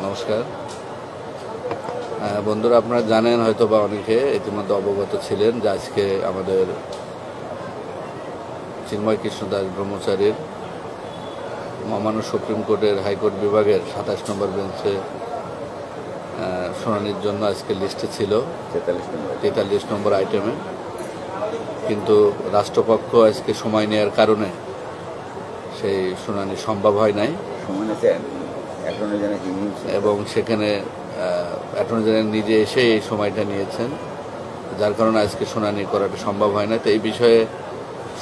নমস্কার বন্ধুরা, আপনারা জানেন হয়তো বা অনেকে ইতিমধ্যে অবগত ছিলেন যে আজকে আমাদের চিন্ময় কৃষ্ণ দাস ব্রহ্মচারীর মহামান্য সুপ্রিম কোর্টের হাইকোর্ট বিভাগের 27 নম্বর বেঞ্চে শুনানির জন্য আজকে লিস্টে ছিল 43 নম্বর আইটেমে, কিন্তু রাষ্ট্রপক্ষ আজকে সময় নেওয়ার কারণে সেই শুনানি সম্ভব হয় নাই এবং সেখানে অ্যাটর্নি জেনারেল নিজে এসে এই সময়টা নিয়েছেন, যার কারণে আজকে শুনানি করাটা সম্ভব হয় না। তো এই বিষয়ে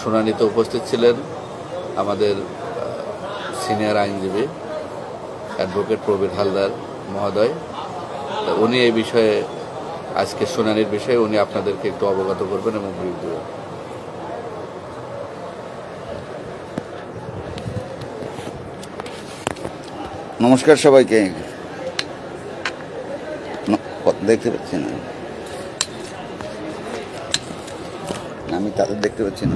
শুনানিতে উপস্থিত ছিলেন আমাদের সিনিয়র আইনজীবী অ্যাডভোকেট প্রবীর হালদার মহোদয়। তো উনি এই বিষয়ে আজকে শুনানির বিষয়ে উনি আপনাদেরকে একটু অবগত করবেন এবং ব্রিফ দেবেন। নমস্কার সবাইকে। দেখতে পাচ্ছি না, আমি তাদের দেখতে পাচ্ছি না।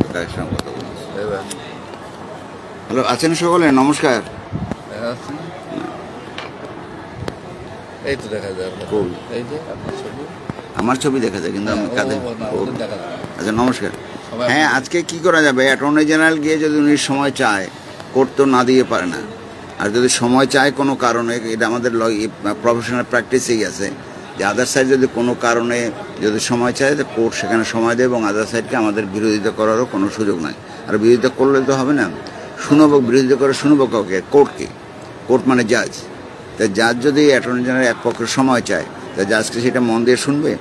হ্যালো, আছেন সকলে? নমস্কার। এই তো দেখা যায় এই যে আমার ছবি দেখা যায়, কিন্তু আমি কাদের? আচ্ছা, নমস্কার। হ্যাঁ, আজকে কি করা যাবে? অ্যাটর্নি জেনারেল গিয়ে যদি উনি সময় চায়, কোর্ট তো না দিয়ে পারে না। আর যদি সময় চায় কোনো কারণে, এটা আমাদের প্রফেশনাল প্র্যাকটিসেই আছে যে আদার সাইড যদি কোনো কারণে যদি সময় চায়, তো কোর্ট সেখানে সময় দেয় এবং আদার সাইডকে আমাদের বিরোধিতা করারও কোনো সুযোগ নাই। আর বিরোধিতা করলে তো হবে না, শুনবো, বিরোধিতা করে শুনবো কাউকে? কোর্টকে। কোর্ট মানে জাজ। তাই জাজ যদি অ্যাটর্নি জেনারেল এক পক্ষের সময় চায়, তাই জাজকে সেটা মন দিয়ে শুনবে।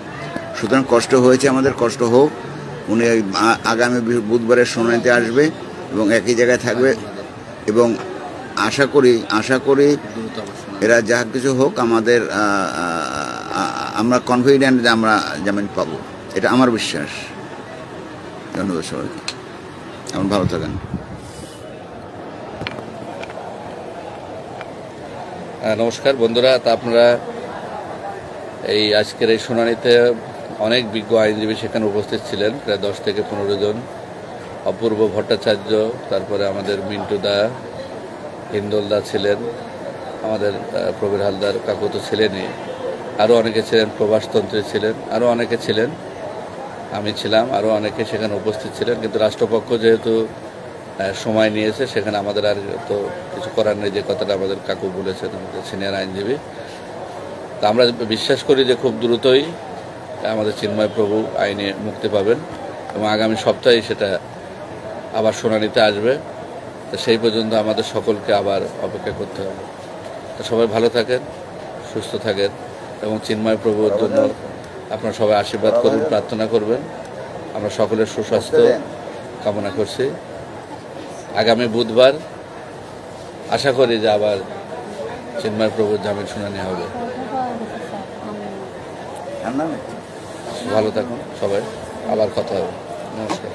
সুতরাং কষ্ট হয়েছে আমাদের, কষ্ট হোক। উনি আগামী বুধবারের শুনানিতে আসবে এবং একই জায়গায় থাকবে এবং আশা করি এরা যা কিছু হোক, আমরা কনফিডেন্ট যে আমরা জামিন পাবো, এটা আমার বিশ্বাস। ধন্যবাদ সবাইকে, এখন ভালো থাকেন। নমস্কার বন্ধুরা, তা আপনারা এই আজকের এই শুনানিতে অনেক বিজ্ঞ আইনজীবী সেখানে উপস্থিত ছিলেন, প্রায় 10 থেকে 15 জন। অপূর্ব ভট্টাচার্য, তারপরে আমাদের মিন্টু দা, হিন্দোল দা ছিলেন, আমাদের প্রবীর হালদার কাকু তো ছিলেনই, আরও অনেকে ছিলেন, প্রভাসতন্ত্রী ছিলেন, আরও অনেকে ছিলেন, আমি ছিলাম, আরও অনেকে সেখানে উপস্থিত ছিলেন। কিন্তু রাষ্ট্রপক্ষ যেহেতু সময় নিয়েছে, সেখানে আমাদের আর তো কিছু করার নেই, যে কথাটা আমাদের কাকু বলেছেন, আমাদের সিনিয়র আইনজীবী। তা আমরা বিশ্বাস করি যে খুব দ্রুতই আমাদের চিন্ময় প্রভু আইনে মুক্তি পাবেন এবং আগামী সপ্তাহে সেটা আবার শুনানিতে আসবে। তো সেই পর্যন্ত আমাদের সকলকে আবার অপেক্ষা করতে হবে। তো সবাই ভালো থাকেন, সুস্থ থাকেন এবং চিন্ময় প্রভুর জন্য আপনারা সবাই আশীর্বাদ করুন, প্রার্থনা করবেন। আমরা সকলের সুস্বাস্থ্য কামনা করছি। আগামী বুধবার আশা করি যে আবার চিন্ময় প্রভুর জামিন শুনানি হবে। ভালো থাকুন সবাই, আবার কথা হবে। নমস্কার।